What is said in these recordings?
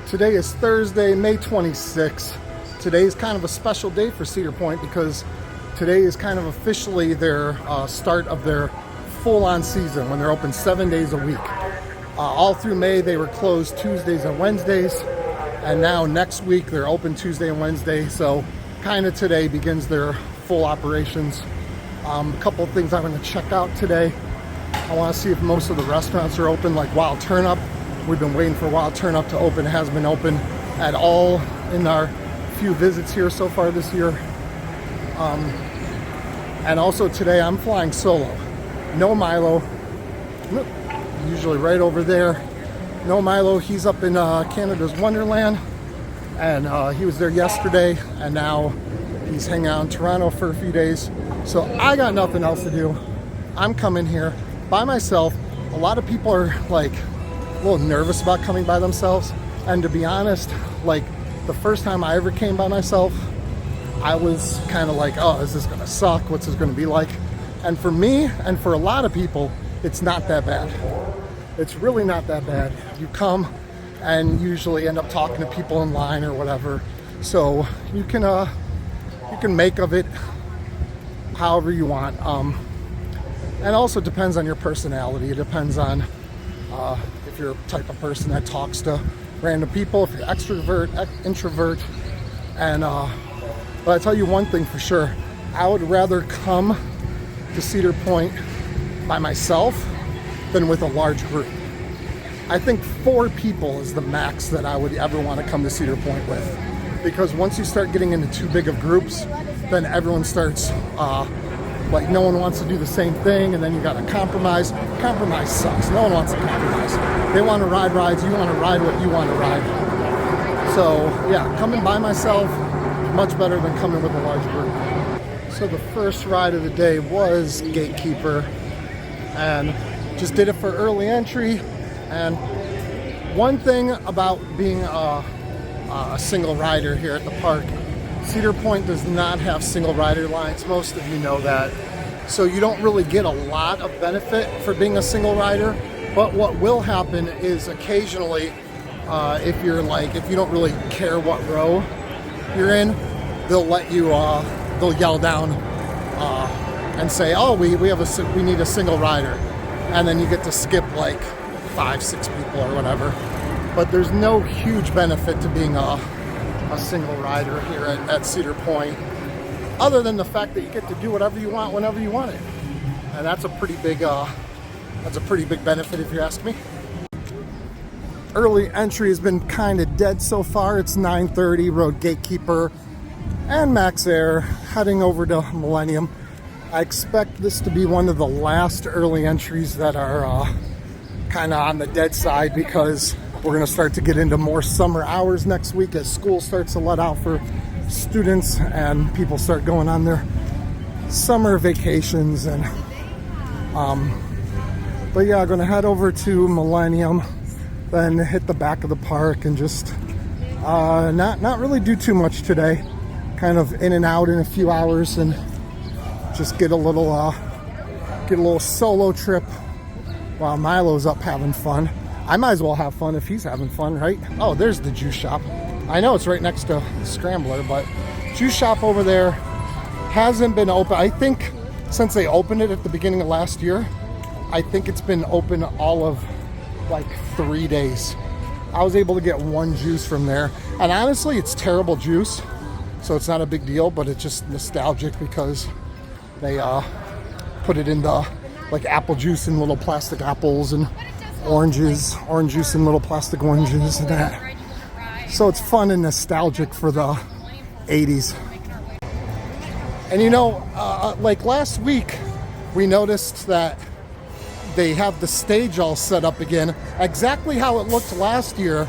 Today is Thursday, May 26th. Today is kind of a special day for Cedar Point because today is kind of officially their start of their full-on season when they're open 7 days a week. All through May they were closed Tuesdays and Wednesdays, and now next week they're open Tuesday and Wednesday, so kind of today begins their full operations. A couple of things I'm going to check out today. I want to see if most of the restaurants are open, like Wild Turnip. We've been waiting for Wild Turnip to open. It hasn't been open at all in our few visits here so far this year. And also today I'm flying solo. No Milo, usually right over there. No Milo, he's up in Canada's Wonderland, and he was there yesterday, and now he's hanging out in Toronto for a few days. So I got nothing else to do. I'm coming here by myself. A lot of people are like a little nervous about coming by themselves, and to be honest, like the first time I ever came by myself, I was kind of like, oh, is this gonna suck? What's this gonna be like? And for me and for a lot of people, it's not that bad. It's really not that bad. You come and usually end up talking to people in line or whatever, so you can make of it however you want. And also depends on your personality. It depends on if you're a type of person that talks to random people, if you're extrovert, introvert. And but I tell you one thing for sure, I would rather come to Cedar Point by myself than with a large group. I think 4 people is the max that I would ever want to come to Cedar Point with, because once you start getting into too big of groups, then everyone starts like no one wants to do the same thing, and then you got to compromise. Compromise sucks. No one wants to compromise. They want to ride rides. You want to ride what you want to ride. So yeah, coming by myself, much better than coming with a large group. So the first ride of the day was Gatekeeper, and just did it for early entry. And one thing about being a single rider here at the park, Cedar Point does not have single rider lines. Most of you know that. So you don't really get a lot of benefit for being a single rider. But what will happen is occasionally, if you don't really care what row you're in, they'll let you, they'll yell down and say, oh, we need a single rider. And then you get to skip like 5-6 people or whatever. But there's no huge benefit to being a single rider here at Cedar Point, other than the fact that you get to do whatever you want whenever you want it. And that's a pretty big benefit if you ask me. Early entry has been kind of dead so far. It's 9:30, rode Gatekeeper and Max Air, heading over to Millennium. I expect this to be one of the last early entries that are kind of on the dead side, because we're going to start to get into more summer hours next week as school starts to let out for students and people start going on their summer vacations. And but yeah, I'm going to head over to Millennium, then hit the back of the park and just not really do too much today. Kind of in and out in a few hours and just get a little solo trip while Milo's up having fun. I might as well have fun if he's having fun, right? Oh, there's the juice shop. I know it's right next to Scrambler, but juice shop over there hasn't been open. I think since they opened it at the beginning of last year, I think it's been open all of like 3 days. I was able to get one juice from there, and honestly, it's terrible juice, so it's not a big deal, but it's just nostalgic because they put it in the like apple juice in little plastic apples, and orange juice in little plastic oranges and that. So it's fun and nostalgic for the 80s. And you know, like last week, we noticed that they have the stage all set up again, exactly how it looked last year.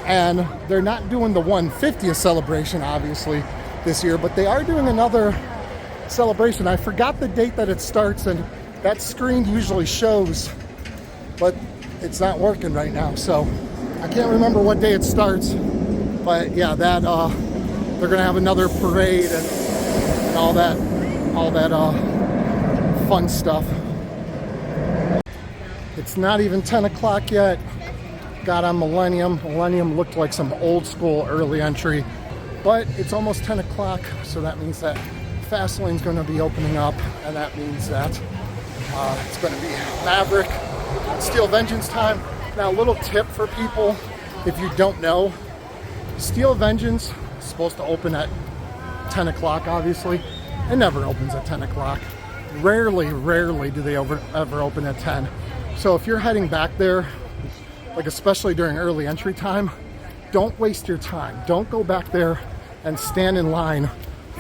And they're not doing the 150th celebration, obviously, this year, but they are doing another celebration. I forgot the date that it starts, and that screen usually shows, but it's not working right now, so I can't remember what day it starts. But yeah, that they're gonna have another parade and all that fun stuff. It's not even 10 o'clock yet, got on Millennium. Millennium looked like some old school early entry, but it's almost 10 o'clock, so that means that fast lane's going to be opening up, and that means that it's going to be Maverick, Steel Vengeance time. Now, a little tip for people, if you don't know, Steel Vengeance is supposed to open at 10 o'clock, obviously. It never opens at 10 o'clock. Rarely do they ever open at 10. So if you're heading back there, like especially during early entry time, don't waste your time. Don't go back there and stand in line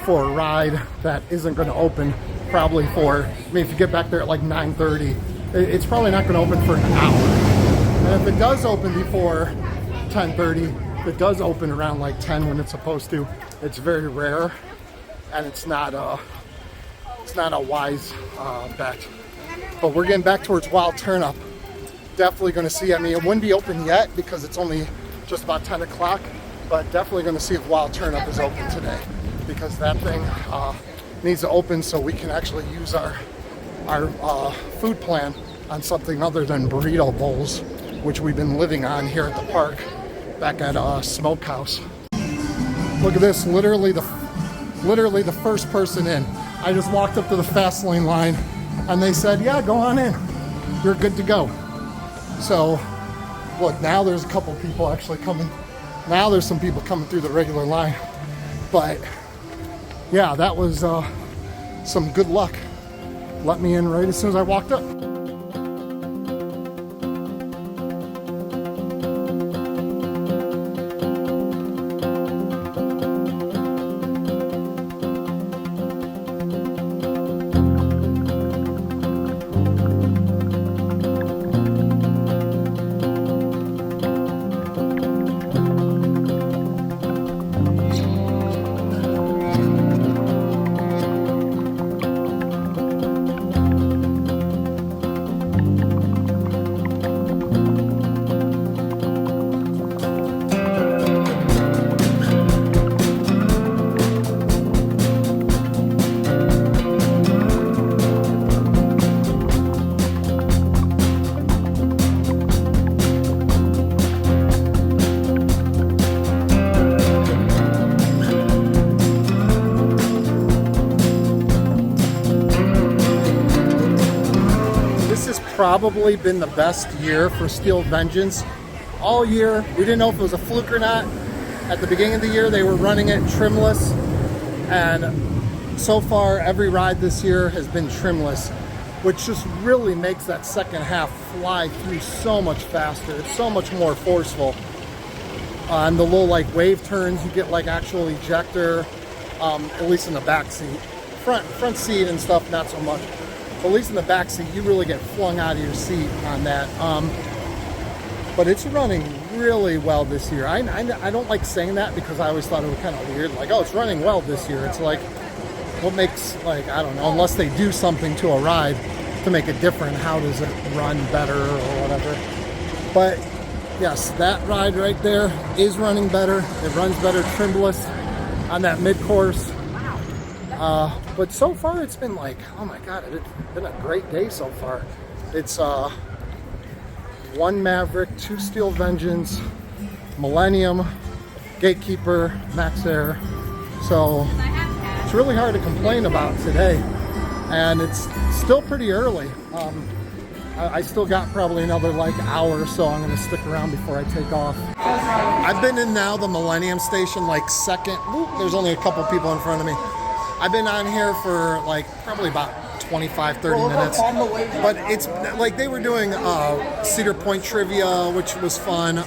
for a ride that isn't going to open probably for, I mean, if you get back there at like 9:30, it's probably not going to open for an hour. And if it does open before 10:30, if it does open around like 10 when it's supposed to, it's very rare, and it's not a wise bet. But we're getting back towards Wild Turnip. Definitely going to see, I mean, it wouldn't be open yet because it's only just about 10 o'clock, but definitely going to see if Wild Turnip is open today, because that thing needs to open so we can actually use our food plan on something other than burrito bowls, which we've been living on here at the park back at Smokehouse. Look at this, literally the first person in. I just walked up to the fast lane line and they said, yeah, go on in, you're good to go. So look, now there's a couple people actually coming. Now there's some people coming through the regular line. But yeah, that was some good luck. Let me in right as soon as I walked up. Probably been the best year for Steel Vengeance all year. We didn't know if it was a fluke or not. At the beginning of the year, they were running it trimless, and so far every ride this year has been trimless, which just really makes that second half fly through so much faster. It's so much more forceful. On the little like wave turns, you get like actual ejector, at least in the back seat. Front seat and stuff, not so much. At least in the back seat, you really get flung out of your seat on that. But it's running really well this year. I don't like saying that because I always thought it was kind of weird. Like, oh, it's running well this year. It's like, what makes, like, I don't know, unless they do something to a ride to make it different, how does it run better or whatever. But yes, that ride right there is running better. It runs better trimless on that mid-course. But so far it's been like, oh my God, it's been a great day so far. It's 1 Maverick, 2 Steel Vengeance, Millennium, Gatekeeper, Max Air. So it's really hard to complain about today. And it's still pretty early. I still got probably another like hour or so. I'm gonna stick around before I take off. I've been in now the Millennium station like second. There's only a couple people in front of me. I've been on here for like probably about 25, 30 minutes. But it's like they were doing Cedar Point trivia, which was fun.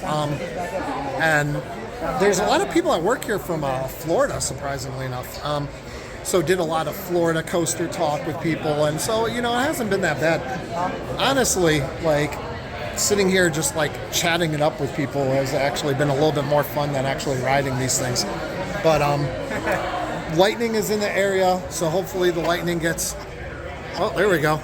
And there's a lot of people that work here from Florida, surprisingly enough. So did a lot of Florida coaster talk with people. And so, you know, it hasn't been that bad. Honestly, like sitting here just like chatting it up with people has actually been a little bit more fun than actually riding these things. But Lightning is in the area, so hopefully the Lightning gets... Oh, there we go.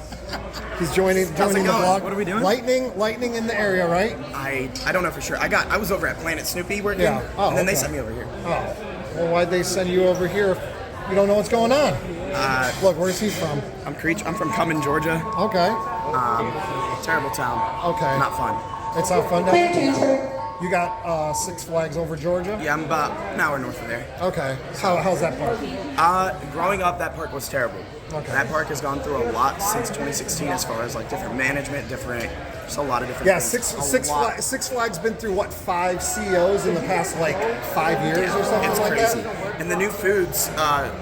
He's joining the vlog. What are we doing? Lightning in the area, right? I don't know for sure. I was over at Planet Snoopy working, and then they sent me over here. Oh, well, why'd they send you over here if you don't know what's going on? Look, where's he from? I'm from Cumming, Georgia. Okay. Terrible town. Okay. Not fun. It's not fun down here? You got Six Flags over Georgia? Yeah, I'm about an hour north of there. Okay. How's that park? Growing up, that park was terrible. Okay. That park has gone through a lot since 2016 as far as like different management, just a lot of different things. Six Flags been through what, 5 CEOs in the past like 5 years or something it's like crazy. that? And the new foods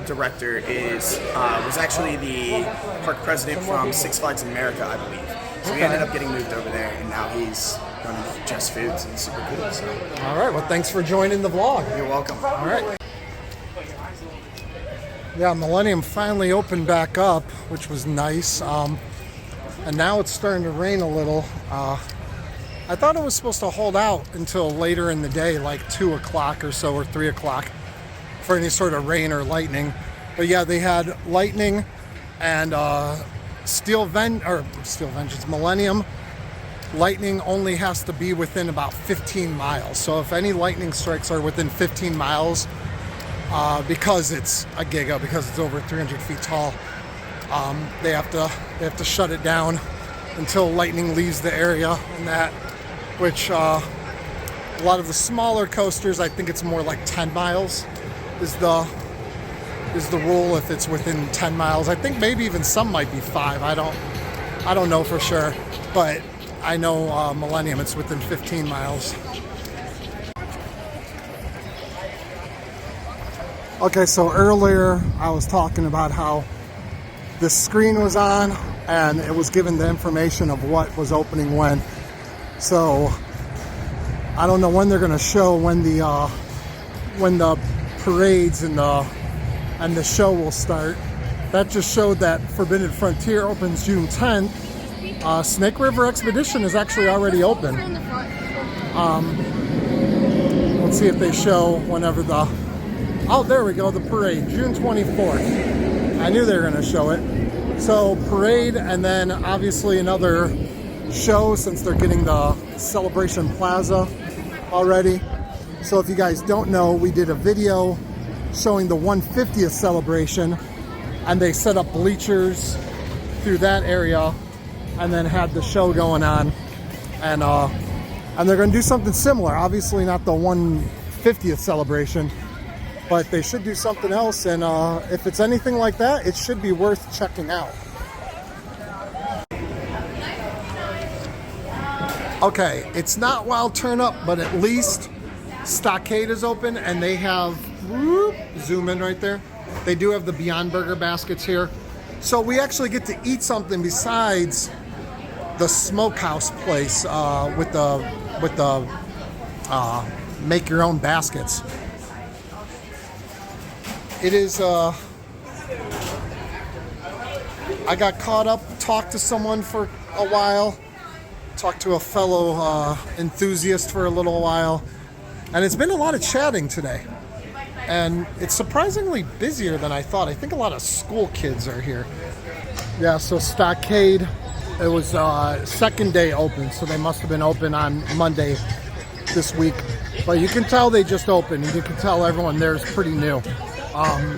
director was actually the park president from Six Flags America, I believe. So he ended up getting moved over there, and now he's running Just Foods, and it's super cool. So. All right. Well, thanks for joining the vlog. You're welcome. All right. Yeah, Millennium finally opened back up, which was nice. And now it's starting to rain a little. I thought it was supposed to hold out until later in the day, like 2 o'clock or so, or 3 o'clock, for any sort of rain or lightning. But yeah, they had lightning and Steel Vengeance Millennium. Lightning only has to be within about 15 miles. So if any lightning strikes are within 15 miles, because it's a giga, because it's over 300 feet tall, they have to shut it down until lightning leaves the area, and that, which a lot of the smaller coasters, I think it's more like 10 miles is the rule if it's within 10 miles. I think maybe even some might be 5. I don't know for sure, but I know Millennium, it's within 15 miles. Okay, so earlier I was talking about how the screen was on and it was given the information of what was opening when. So I don't know when they're going to show when the parades and the show will start. That just showed that Forbidden Frontier opens June 10th. Snake River Expedition is actually already open. Let's see if they show whenever oh, there we go, the parade, June 24th. I knew they were going to show it. So parade, and then obviously another show since they're getting the Celebration Plaza already. So if you guys don't know, we did a video showing the 150th celebration, and they set up bleachers through that area and then had the show going on. And they're going to do something similar. Obviously not the 150th celebration, but they should do something else, and if it's anything like that, it should be worth checking out. Okay, it's not Wild Turnip, but at least Stockade is open, and they have, zoom in right there, they do have the Beyond Burger baskets here. So we actually get to eat something besides the smokehouse place with the make your own baskets. It is, I got caught up, talked to someone for a while, talked to a fellow enthusiast for a little while, and it's been a lot of chatting today. And it's surprisingly busier than I thought. I think a lot of school kids are here. Yeah, so Stockade, it was second day open, so they must have been open on Monday this week. But you can tell they just opened, and you can tell everyone there is pretty new.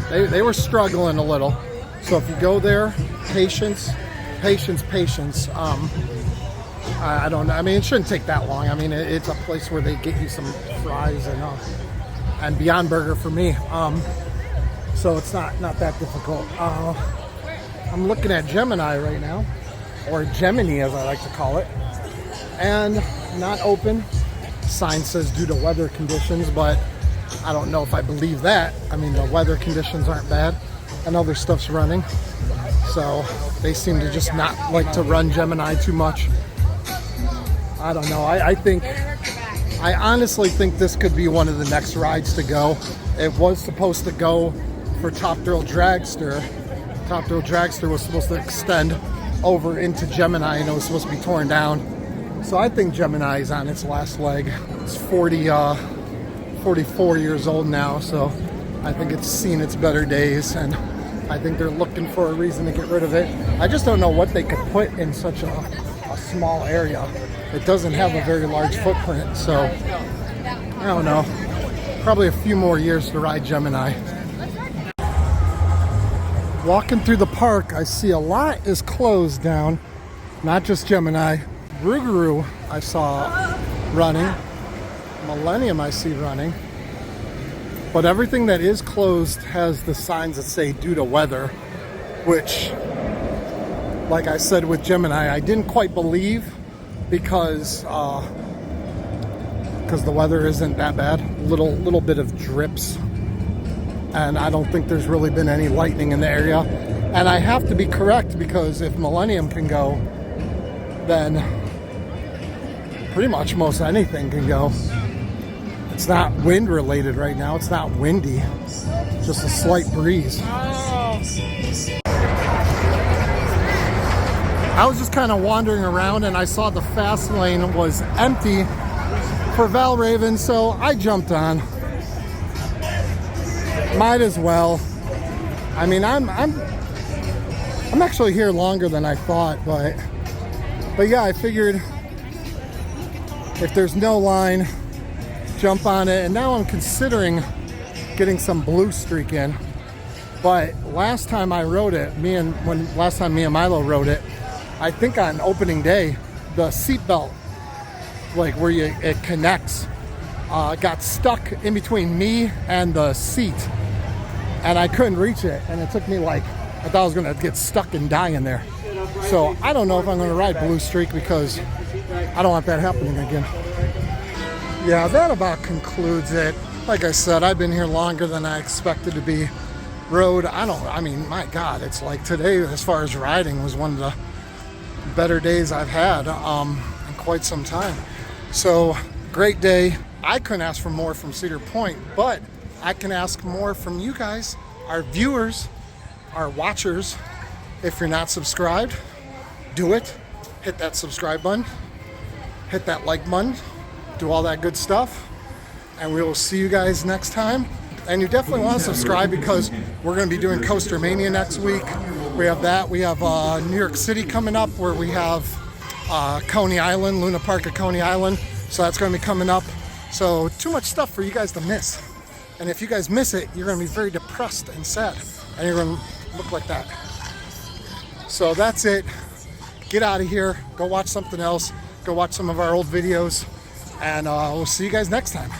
They were struggling a little. So if you go there, patience. I don't know. I mean, it shouldn't take that long. I mean, it's a place where they get you some fries and Beyond Burger for me. So it's not that difficult. I'm looking at Gemini right now, or Gemini as I like to call it, and not open. Sign says due to weather conditions, but I don't know if I believe that. I mean, the weather conditions aren't bad and other stuff's running. So they seem to just not like to run Gemini too much. I don't know. I honestly think this could be one of the next rides to go. It was supposed to go for Top Thrill Dragster. Top Thrill Dragster was supposed to extend over into Gemini, and it was supposed to be torn down. So I think Gemini is on its last leg. It's 44 years old now, so I think it's seen its better days, and I think they're looking for a reason to get rid of it. I just don't know what they could put in such a small area. It doesn't have a very large footprint, so I don't know. Probably a few more years to ride Gemini. Walking through the park, I see a lot is closed down. Not just Gemini. Rougarou I saw running. Millennium I see running. But everything that is closed has the signs that say due to weather, which, like I said with Gemini, I didn't quite believe because the weather isn't that bad. Little bit of drips, and I don't think there's really been any lightning in the area. And I have to be correct, because if Millennium can go, then pretty much most anything can go. It's not wind related right now. It's not windy, just a slight breeze. I was just kind of wandering around and I saw the fast lane was empty for Valraven, so I jumped on. Might as well. I mean, I'm actually here longer than I thought, but yeah, I figured if there's no line, jump on it. And now I'm considering getting some blue streak in. But last time I rode it, last time me and Milo rode it, I think on opening day, the seatbelt, like where it connects, got stuck in between me and the seat, and I couldn't reach it. And it took me I thought I was gonna get stuck and die in there. So I don't know if I'm gonna ride blue streak, because I don't want that happening again. Yeah, that about concludes it. Like I said, I've been here longer than I expected to be. I mean, my God, it's like today, as far as riding, was one of the better days I've had in quite some time. So, great day. I couldn't ask for more from Cedar Point, but I can ask more from you guys, our viewers, our watchers. If you're not subscribed, do it. Hit that subscribe button. Hit that like button. Do all that good stuff. And we will see you guys next time. And you definitely want to subscribe, because we're going to be doing Coaster Mania next week. We have that. We have New York City coming up, where we have Coney Island, Luna Park at Coney Island. So that's going to be coming up. So too much stuff for you guys to miss. And if you guys miss it, you're going to be very depressed and sad. And you're going to look like that. So that's it. Get out of here. Go watch something else. Go watch some of our old videos. And we'll see you guys next time.